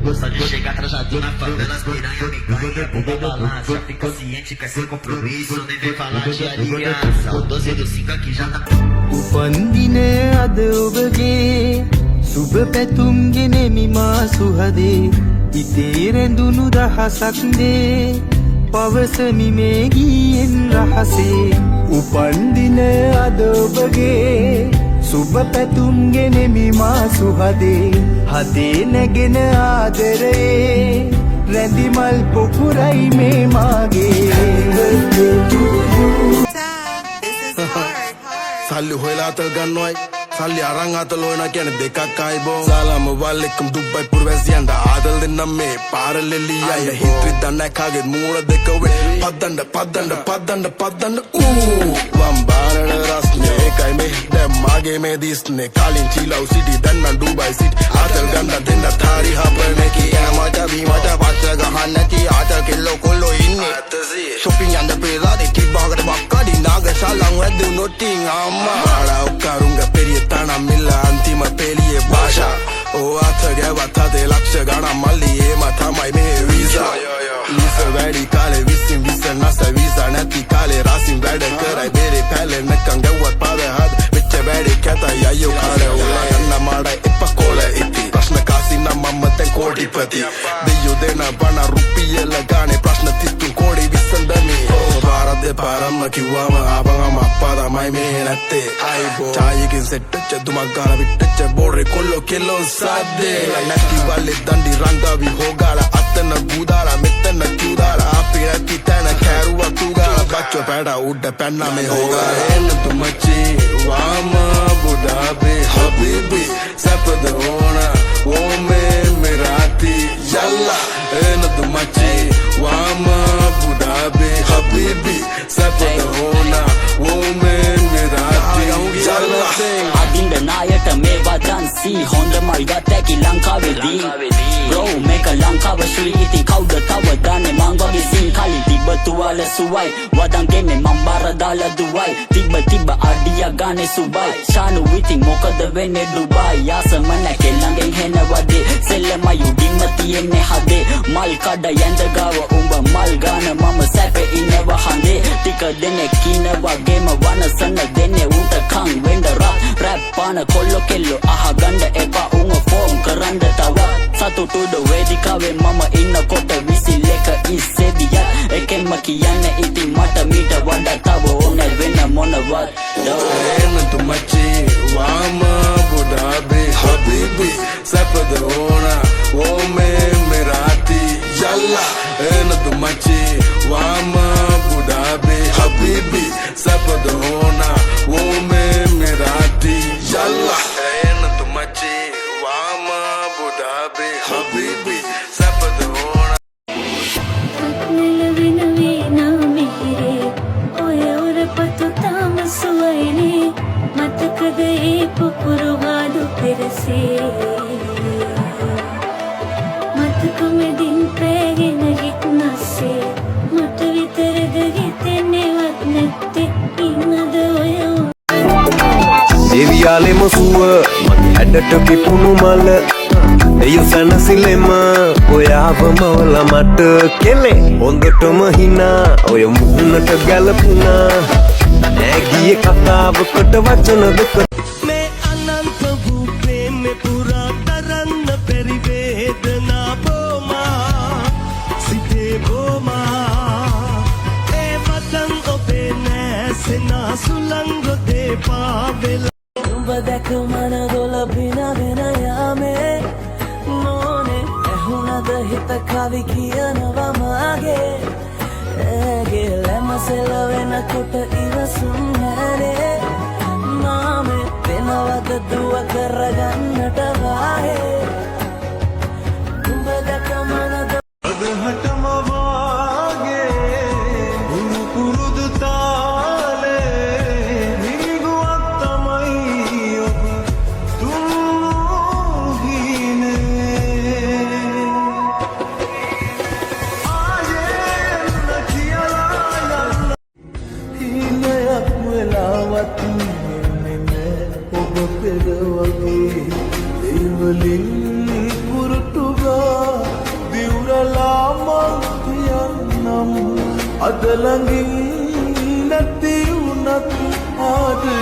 Gosta de chegar atrasado na favela, as piranha me ganha, bunda balança, fica ciente que é sem compromisso, nem vem falar de aliança, o 12 do 5 aqui já tá. උපන්දින අද ඔබගේ සුබ පැතුම් ගෙනෙමි මා සුහදේ ඉතේ රැඳුණු දහසක් දේ පවසමි මේ ගීයෙන් රහසේ උපන්දින අද ඔබගේ සුබ පැතුම් ගෙනෙමි මා සුහදේ හදේ නැගෙන ආදරේ රැඳි මල් පොකුරයි මේ මාගේ සල්ලි හොයලා අත ගන්නවයි සල්ලි අරන් අත ලෝයනා කියන දෙකක් ආයිබෝ සලාම වල්ලෙක්කම් දුබයි පුරවැසියන්ට ආදල් දෙන්නම් මේ පාරලෙලියයි හිත්‍රි දන්නෑ කාගේ මූණ දෙක වේ පද්දන්න වම්බාරණ රස්නේ එකයි මේ දැන් මාගේ මේ දිස්නේ කලින් චීලව් සිටි දැන් නම් ඩුබයි සිටි ආතල් ගන්න දෙන්න තාරි හපරනේ කීමට බීමට පස්ස ගහන්න නැති ආතල් කෙල්ලෝ කොල්ලෝ ඉන්නේ shopping යන්න පෙරලා දෙකි බාගට බක්කඩි නාග සලං වැදු නොටින් අම්මා ආලා උකරුංග පෙරිය තනමිල්ල අන්තිම පෙළියේ භාෂා ඕ අතගැවත් හදේ ලක්ෂ ගණන් මල්ලි ඒම තමයි මේ වීසා ඊස වැඩි කාලේ විසින් නැස වීසා නැති කාලේ රසින් වැඩ කරයි බෙරේ පැලෙන්නකම් ගැව්වත් පාද හද වෙච්ච වැඩේ කැතයි අයියෝ කාලේ උලා යන්න මාඩයි එපකොල ඉති ප්‍රශ්න කාසි නම් මම දැන් කෝටිපති දෙයෝ දෙන බණ රුපියල ගානේ ප්‍රශ්න 33 කෝටි විසඳමි පාරද පාරම්ම කිව්වම ආපංගම අප්පා තමයි මේ නැත්තේ අයිබෝ ඡායකින් සෙට්ටච්ච දුමක් ගාලා විට්ටච්ච බෝරේ කොල්ලෝ කෙල්ලෝ සද්දේ නැති වල්ලේ දණ්ඩි රංගාවි හොගාලා අතන ගුදාලා මෙතන කිව්දාලා අපි නැති තැන කෑරුවා තුගාලා බච්චෝ පැඩ උඩ පැන්නා මේ හොගාලා එන්න තුමච්චි වාම බුඩාබේ හබීබි සපද ඕනා ඕමේ මෙරාති යල්ලා එන්න තුමච්චි වාම බුඩාබේ හබීබි සපද ඕනා ඕමේ මෙරාති යල්ලා අදින්ද නායට මේවා දන්සී හොඳ මල් ගතැකි ලංකාවේදී බ්‍රෝ මේක ලංකාව ශ්‍රී ඉති කවුද තව දන්නේ මං වගේ සිං කලින් තිබ්බ තුවාල සුවයි වදන් ගෙන්නේ මං බාර දාලා දුවයි තිබ්බ අඩිය ගානේ සුබයි ශානු ඉතින් මොකද වෙන්නේ ඩුබයි යාසම නැකේ ළඟෙන් හෙන වදේ සෙල්ලම යුඩින්ම තියෙන්නේ හදේ මල් කඩ යඳ ගාව උඹ මල් ගාන මම සැපේ ඉන්නවා හඳේ ටික දෙනෙක් ඉන්නවා ගේම වනසන දෙන්නේ උන්ට කන් වෙන්න රැප් පාන කොල්ලෝ කෙල්ලෝ අහගන්න එපා උන් ෆෝම් කරන්න තව සතුටුද වේදිකාවේ මම ඉන්නකොට විසිලක ඉස්සෙදියත් එකෙන්ම කියන්නේ ඉතින් මට මීට වඩා තව ඕනේ වෙන මොනවත් එන්න තුමච්චි වාම බුඩාබේ හබීබි සපද ඕනා ඕමේ මෙරාති යල්ලා එන්න තුමච්චි වාම බුඩාබේ හබීබි සපද ඕනා ඕමේ මෙරාති යල්ලා එන්න තුමච්චි වාම බුඩාබේ හබීබි සපද ඕනා දෙවියාලෙම සුව මගේ ඇඩට පිපුණු මල එය සැනසිලෙම ඔයාවමවල මට කෙලේ හොඳටම හිනා ඔය මුහුණට ගැලපුණා ඇගිය කතාවකට වචන දෙක මේ අනන්ත වූ ප්‍රේමෙ පුරා තරන්න බැරි වේදනා බොමා සිතේ බොමා ඒ වතන් ඔබේ නැසෙනා සුලංගොදේ පාවෙලා දැක මන දොල පිනගෙන යාමේ මොනේ ඇහුණද හිත කවි කියනවා මාගේ ඇගේ ලැමසෙල වෙනකොට ඉවසුම් හැරේ මාමේ වෙනවද දුව කරගන්නට වාහේ උඹ දැක මන දොලහටම වාගේ පුරුදු තාලේ වලින් පුරුටුගා දිවුරලා මං කියන්නම් අද ළඟින් නැති වුණත් ආදරේ